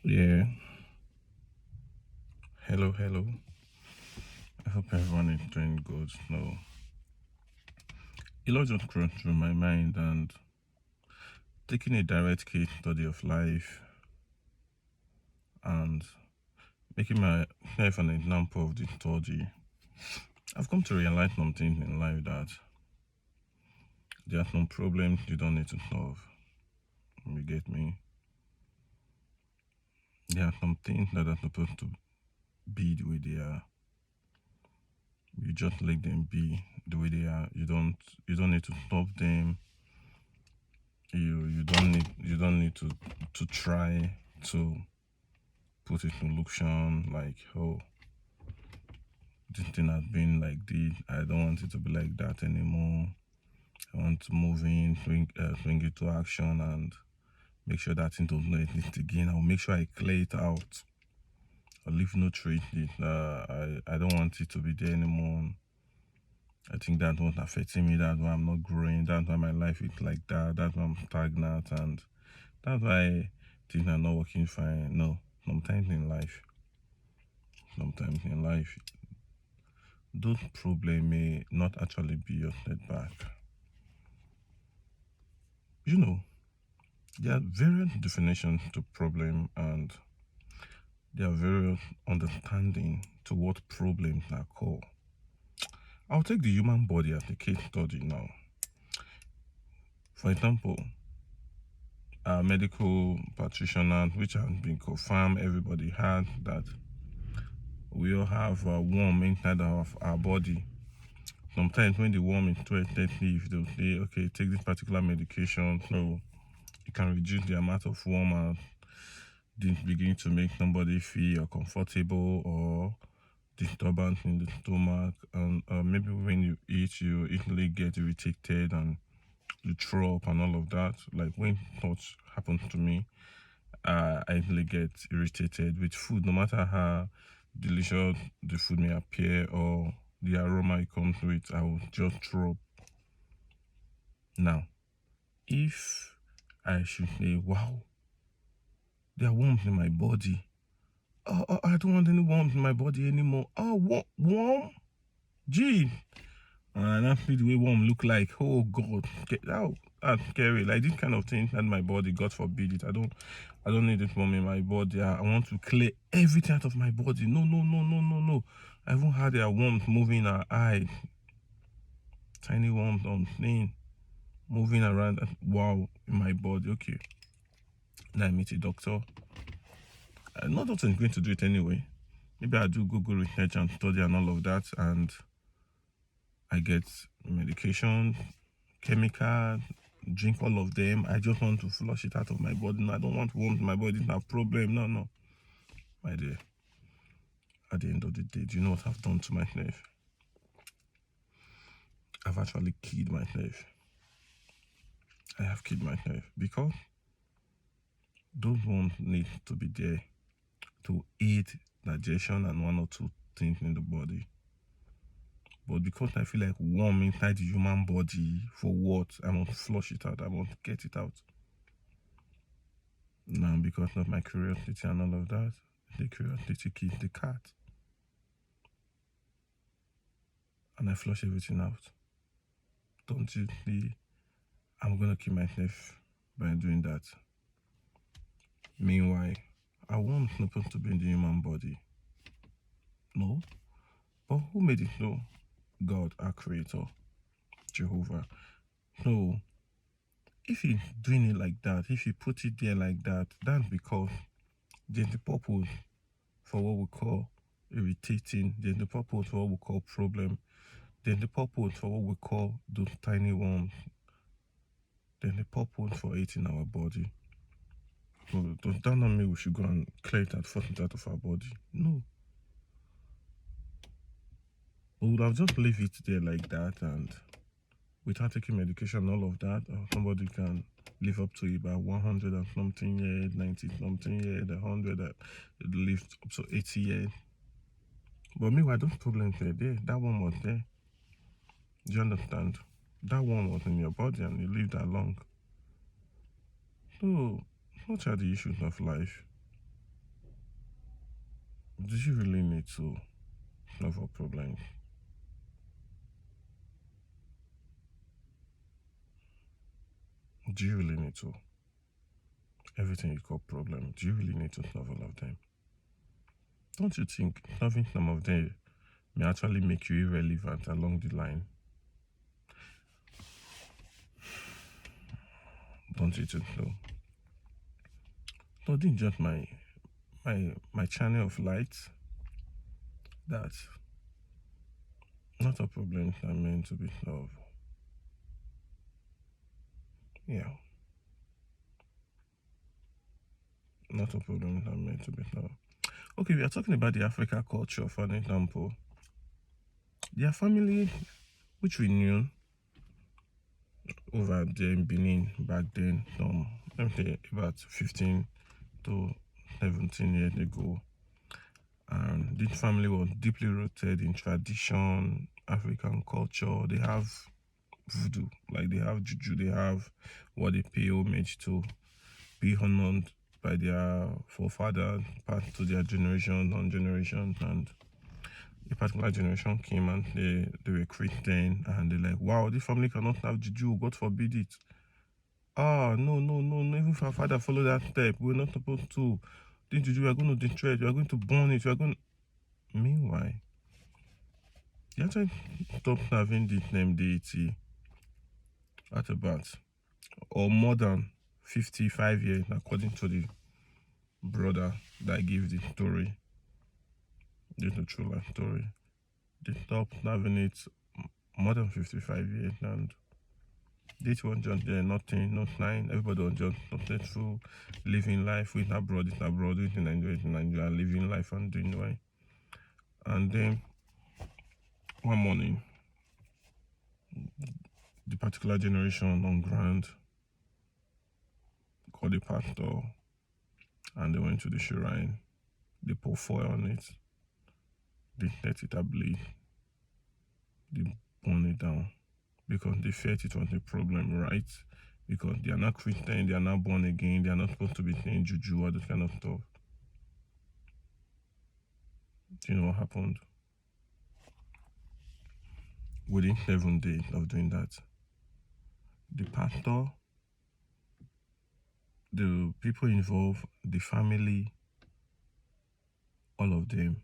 Yeah, hello, hello. I hope everyone is doing good. No, a lot just crossed through my mind and taking a direct case study of life and making my life an example of the study. I've come to realize something in life that there are some problems you don't need to solve. You get me? There are some things that are supposed to be the way they are. You just let them be the way they are. You don't need to stop them. You don't need to try to put a solution like, oh, this thing has been like this. I don't want it to be like that anymore. I want to move in, swing it to action, and make sure that thing doesn't exist again. I'll make sure I clear it out. I'll leave no trace. I don't want it to be there anymore. I think that's what's affecting me. That's why I'm not growing. That's why my life is like that. That's why I'm stagnant, and that's why things are not working fine. No, sometimes in life, those problems may not actually be your setback. You know, there are various definitions to problem and there are various understanding to what problems are called. I'll take the human body as a case study now. For example, our medical practitioners, which has been confirmed, everybody has that we all have a worm inside of our body. Sometimes when the worm is too excessive, they'll say, okay, take this particular medication so it can reduce the amount of worm and this begin to make somebody feel uncomfortable or disturbance in the stomach. And maybe when you eat, you easily get irritated and you throw up and all of that. Like when such happens to me, I easily get irritated with food, no matter how delicious the food may appear or the aroma it comes with, I will just throw up. Now, if I should say, wow, there are worms in my body. Oh, I don't want any worms in my body anymore. Oh, worm? Gee. And that's the way worm look like. Oh God, get out. That's scary. Like this kind of thing in my body, God forbid it. I don't need this worm in my body. I want to clear everything out of my body. No, no, no, no, no, no. I haven't had their worms moving our eyes. Tiny worms on thing moving around. Wow, in my body. Okay. Now I meet a doctor. Not that I'm going to do it anyway. Maybe I do Google research and study and all of that, and I get medication, chemical, drink all of them. I just want to flush it out of my body. No, I don't want worms in my body. It's not a problem. No, no. My dear, at the end of the day, do you know what I've done to myself? I've actually killed myself. I have killed myself because those worms need to be there to aid digestion and one or two things in the body. But because I feel like worm inside the human body, for what? I must flush it out. I must get it out. Now, because of my curiosity and all of that, the curiosity kills the cat. And I flush everything out. Don't you see? I'm gonna kill myself by doing that. Meanwhile, I want supposed to be in the human body. No. But who made it? No. God, our creator, Jehovah. So, if he's doing it like that, if he put it there like that, that's because there's the purpose for what we call irritating, there's the purpose for what we call problem, there's the purpose for what we call those tiny worms, there's the purpose for eating our body. So does that not mean we should go and clear it and force it out of our body? No. We would have just leave it there like that and without taking medication and all of that, somebody can live up to about 100 and something years, 90 something years, 100 live up to 80 years. But meanwhile, those problems were there. That one was there. Do you understand? That one was in your body and you lived that long. So, such are the issues of life. Do you really need to have a problem? Do you really need to? Everything you call problem, do you really need to have all of them? Don't you think having some of them may actually make you irrelevant along the line? Don't you think so? Not just my channel of light. That's not a problem that meant to be solved. Yeah, not a problem that meant to be solved. Okay, we are talking about the Africa culture, for an example. Their family, which we knew over there in Benin back then, let me say about 15 to 17 years ago. And this family was deeply rooted in tradition, African culture. They have voodoo, like they have juju, they have what they pay homage to, be honored by their forefathers, passed to their generation on generation, and a particular generation came and they were Christian, and they're like, wow, this family cannot have juju, God forbid it. Ah, no, no, no, no, even if our father followed that step, we're not supposed to. This juju, we are going to destroy it, we are going to burn it, we are going. Meanwhile, they actually stopped having this name deity at about, or more than 55 years, according to the brother that gave the story. This is a true life story. They stopped having it more than 55 years, and this was just there, nothing, not nine. Everybody was just successful, living life with abroad, it's abroad, with in Nigeria, living life and doing right. And then one morning, the particular generation on ground called the pastor, and they went to the shrine. They pour foil on it. They let it ablaze. They burn it down because they felt it was a problem, right? Because they are not Christian, they are not born again, they are not supposed to be saying juju or this kind of stuff. Do you know what happened? Within 7 days of doing that, the pastor, the people involved, the family, all of them